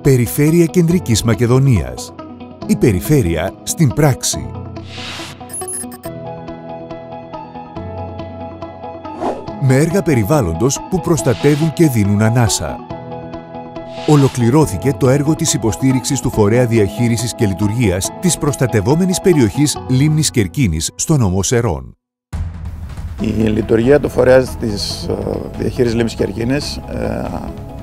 Περιφέρεια Κεντρικής Μακεδονίας. Η περιφέρεια στην πράξη. Με έργα περιβάλλοντος που προστατεύουν και δίνουν ανάσα. Ολοκληρώθηκε το έργο της υποστήριξης του Φορέα Διαχείρισης και Λειτουργίας της προστατευόμενης περιοχής Λίμνης Κερκίνης στο νομό Σερών. Η λειτουργία του Φορέα της Διαχείρισης Λίμνης Κερκίνης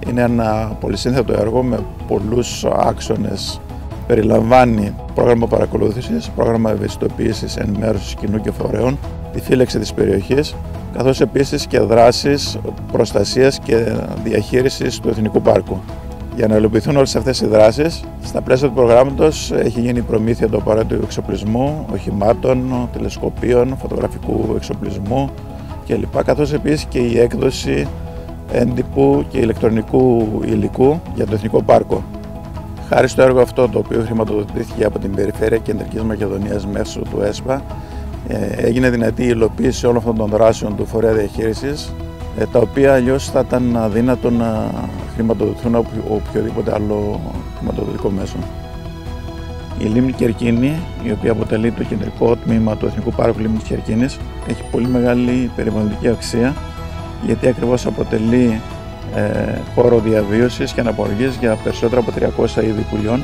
είναι ένα πολυσύνθετο έργο με πολλούς άξονες. Περιλαμβάνει πρόγραμμα παρακολούθησης, πρόγραμμα ευαισθητοποίησης, ενημέρωσης κοινού και φορέων, τη φύλαξη της περιοχής, καθώς επίσης και δράσεις προστασίας και διαχείρισης του Εθνικού Πάρκου. Για να υλοποιηθούν όλες αυτές οι δράσεις, στα πλαίσια του προγράμματος έχει γίνει η προμήθεια του απαραίτητου εξοπλισμού, οχημάτων, τηλεσκοπίων, φωτογραφικού εξοπλισμού κλπ. Καθώς επίσης και η έκδοση έντυπου και ηλεκτρονικού υλικού για το Εθνικό Πάρκο. Χάρη στο έργο αυτό, το οποίο χρηματοδοτήθηκε από την Περιφέρεια Κεντρικής Μακεδονίας μέσω του ΕΣΠΑ, έγινε δυνατή η υλοποίηση όλων αυτών των δράσεων του Φορέα Διαχείρισης, τα οποία αλλιώς θα ήταν αδύνατο να χρηματοδοτηθούν από οποιοδήποτε άλλο χρηματοδοτικό μέσο. Η Λίμνη Κερκίνη, η οποία αποτελεί το κεντρικό τμήμα του Εθνικού Πάρκου Λίμνης Κερκίνης, έχει πολύ μεγάλη περιβαλλοντική αξία, γιατί ακριβώς αποτελεί χώρο διαβίωσης και αναπαραγωγής για περισσότερα από 300 είδη πουλιών.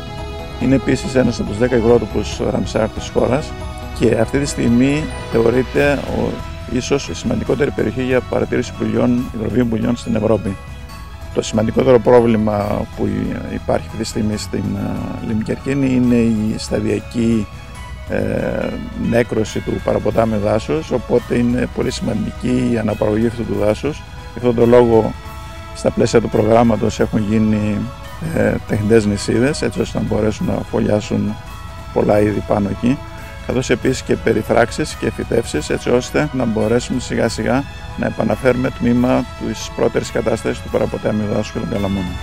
Είναι επίσης ένας από τους 10 υγρότοπους Ραμσάρ της χώρας και αυτή τη στιγμή θεωρείται ίσως η σημαντικότερη περιοχή για παρατήρηση υγροβίων πουλιών στην Ευρώπη. Το σημαντικότερο πρόβλημα που υπάρχει αυτή τη στιγμή στην Λίμνη Κερκίνη είναι η σταδιακή νέκρωση του παραποτάμιου δάσους, οπότε είναι πολύ σημαντική η αναπαραγωγή αυτού του δάσους. Γι' αυτόν τον λόγο στα πλαίσια του προγράμματος έχουν γίνει τεχνητές νησίδες, έτσι ώστε να μπορέσουν να φωλιάσουν πολλά είδη πάνω εκεί, καθώς επίσης και περιφράξεις και φυτεύσεις, έτσι ώστε να μπορέσουμε σιγά σιγά να επαναφέρουμε τμήμα της πρώτερης κατάστασης του παραποτάμιου δάσους και των καλαμώνων.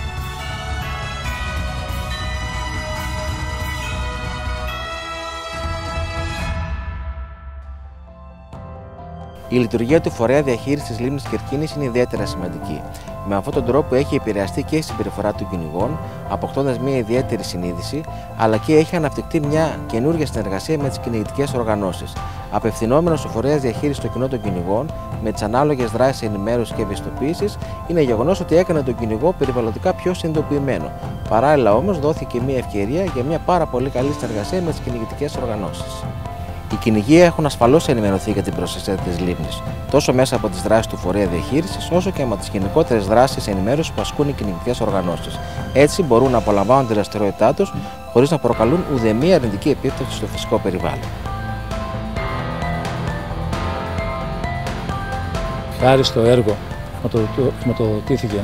Η λειτουργία του Φορέα Διαχείρισης της Λίμνης Κερκίνης είναι ιδιαίτερα σημαντική. Με αυτόν τον τρόπο έχει επηρεαστεί και η συμπεριφορά των κυνηγών, αποκτώντας μια ιδιαίτερη συνείδηση, αλλά και έχει αναπτυχθεί μια καινούργια συνεργασία με τις κυνηγητικές οργανώσεις. Απευθυνόμενος ο Φορέας Διαχείρισης στο κοινό των κυνηγών, με τις ανάλογες δράσεις ενημέρωσης και ευαισθητοποίησης, είναι γεγονός ότι έκανε τον κυνηγό περιβαλλοντικά πιο συνειδητοποιημένο. Παράλληλα όμως δόθηκε μια ευκαιρία για μια πάρα πολύ καλή συνεργασία με τις κυνηγητικές οργανώσεις. Οι κυνηγοί έχουν ασφαλώς ενημερωθεί για την προστασία της λίμνης, τόσο μέσα από τις δράσεις του Φορέα Διαχείρισης, όσο και από τις γενικότερες δράσεις ενημέρωσης που ασκούν οι κυνηγητικές οργανώσεις. Έτσι μπορούν να απολαμβάνουν τη δραστηριότητά τους χωρίς να προκαλούν ουδέμια αρνητική επίπτωση στο φυσικό περιβάλλον. Χάρη στο έργο που χρηματοδοτήθηκε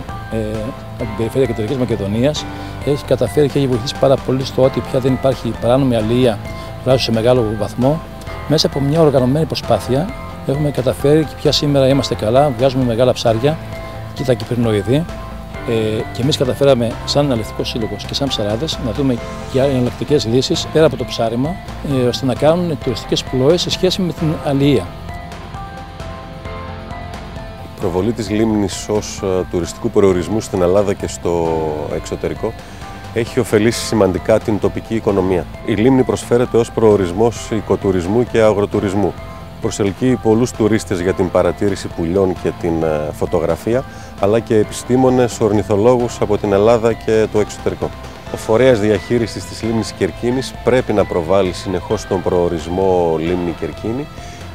από την Περιφέρεια Κεντρικής Μακεδονίας, έχει καταφέρει και έχει βοηθήσει πάρα πολύ στο ότι πια δεν υπάρχει παράνομη αλληλεία, τουλάχιστον σε μεγάλο βαθμό. Μέσα από μια οργανωμένη προσπάθεια έχουμε καταφέρει και πια σήμερα είμαστε καλά, βγάζουμε μεγάλα ψάρια και τα κυπρινοειδή και εμείς καταφέραμε σαν Αλευτικός Σύλλογος και σαν ψαράδες να δούμε και εναλλακτικές λύσεις πέρα από το ψάριμα, ώστε να κάνουν τουριστικές πλοίες σε σχέση με την αλληλεία. Η προβολή της λίμνης ως τουριστικού προορισμού στην Ελλάδα και στο εξωτερικό έχει ωφελήσει σημαντικά την τοπική οικονομία. Η λίμνη προσφέρεται ως προορισμός οικοτουρισμού και αγροτουρισμού. Προσελκύει πολλούς τουρίστες για την παρατήρηση πουλιών και την φωτογραφία, αλλά και επιστήμονες, ορνηθολόγους από την Ελλάδα και το εξωτερικό. Ο Φορέας Διαχείρισης της Λίμνης Κερκίνης πρέπει να προβάλλει συνεχώς τον προορισμό Λίμνη Κερκίνη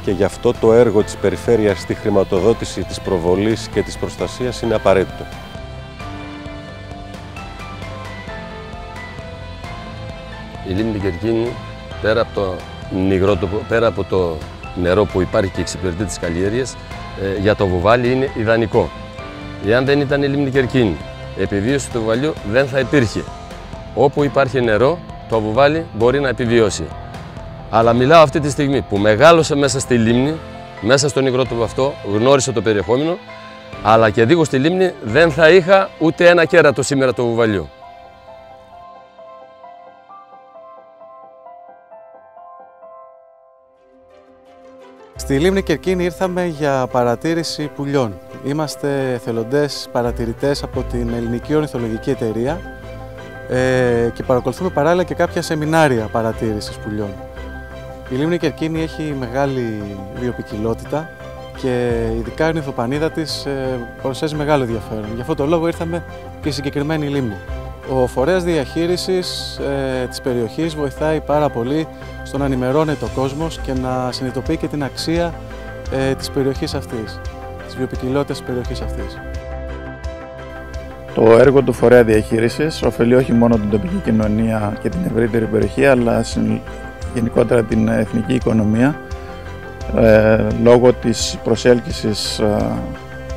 και γι' αυτό το έργο της Περιφέρειας στη χρηματοδότηση της προβολής και της προστασίας είναι απαραίτητο. Η Λίμνη Κερκίνη, πέρα από το νερό που υπάρχει και εξυπηρετεί τις καλλιέργειες, για το βουβάλι είναι ιδανικό. Εάν δεν ήταν η Λίμνη Κερκίνη, η επιβίωση του βουβαλιού δεν θα υπήρχε. Όπου υπάρχει νερό, το βουβάλι μπορεί να επιβιώσει. Αλλά μιλάω αυτή τη στιγμή που μεγάλωσε μέσα στη λίμνη, μέσα στον υγρότοπο αυτό, γνώρισε το περιεχόμενο, αλλά και δίχως τη λίμνη δεν θα είχα ούτε ένα κέρατο σήμερα το βουβαλιού. Στη Λίμνη Κερκίνη ήρθαμε για παρατήρηση πουλιών. Είμαστε εθελοντές παρατηρητές από την Ελληνική Ορνηθολογική Εταιρεία και παρακολουθούμε παράλληλα και κάποια σεμινάρια παρατήρησης πουλιών. Η λίμνη Κερκίνη έχει μεγάλη βιοποικιλότητα και ειδικά η ορνηθοπανίδα της παρουσιάζει μεγάλο ενδιαφέρον. Γι' αυτό το λόγο ήρθαμε και στη συγκεκριμένη λίμνη. Ο φορέας διαχείρισης της περιοχής βοηθάει πάρα πολύ στο να ενημερώνεται ο κόσμος και να συνειδητοποιεί και την αξία της περιοχής αυτής, της βιοποικιλότητας της περιοχής αυτής. Το έργο του φορέα διαχείρισης ωφελεί όχι μόνο την τοπική κοινωνία και την ευρύτερη περιοχή, αλλά γενικότερα την εθνική οικονομία, λόγω της προσέλκυσης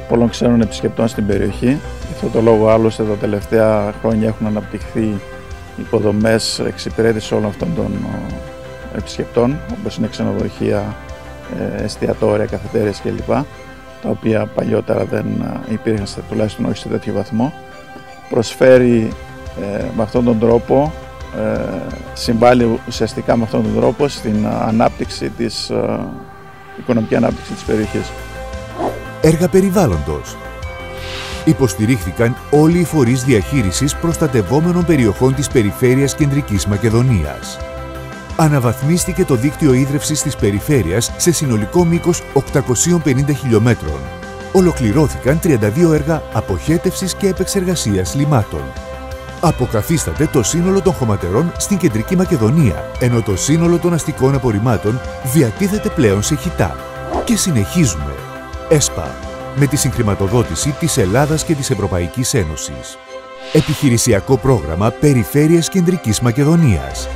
πολλών ξένων επισκεπτών στην περιοχή. Γι' αυτό το λόγο άλλωστε τα τελευταία χρόνια έχουν αναπτυχθεί υποδομές εξυπηρέτησης όλων αυτών των επισκεπτών, όπως είναι ξενοδοχεία, εστιατόρια, καφετέριες κλπ. Τα οποία παλιότερα δεν υπήρχαν, τουλάχιστον όχι σε τέτοιο βαθμό. Προσφέρει με αυτόν τον τρόπο, συμβάλλει ουσιαστικά με αυτόν τον τρόπο στην ανάπτυξη οικονομική ανάπτυξη της περιοχής. Έργα περιβάλλοντος. Υποστηρίχθηκαν όλοι οι φορείς διαχείρισης προστατευόμενων περιοχών της περιφέρειας Κεντρικής Μακεδονίας. Αναβαθμίστηκε το δίκτυο ίδρευσης της περιφέρειας σε συνολικό μήκος 850 χιλιόμετρων. Ολοκληρώθηκαν 32 έργα αποχέτευσης και επεξεργασίας λιμάτων. Αποκαθίσταται το σύνολο των χωματερών στην Κεντρική Μακεδονία, ενώ το σύνολο των αστικών απορριμμάτων διατίθεται πλέον σε χιτά. Και συνεχίζουμε. ΕΣΠΑ, με τη συγχρηματοδότηση της Ελλάδας και της Ευρωπαϊκής Ένωσης. Επιχειρησιακό πρόγραμμα Περιφέρειας Κεντρικής Μακεδονίας.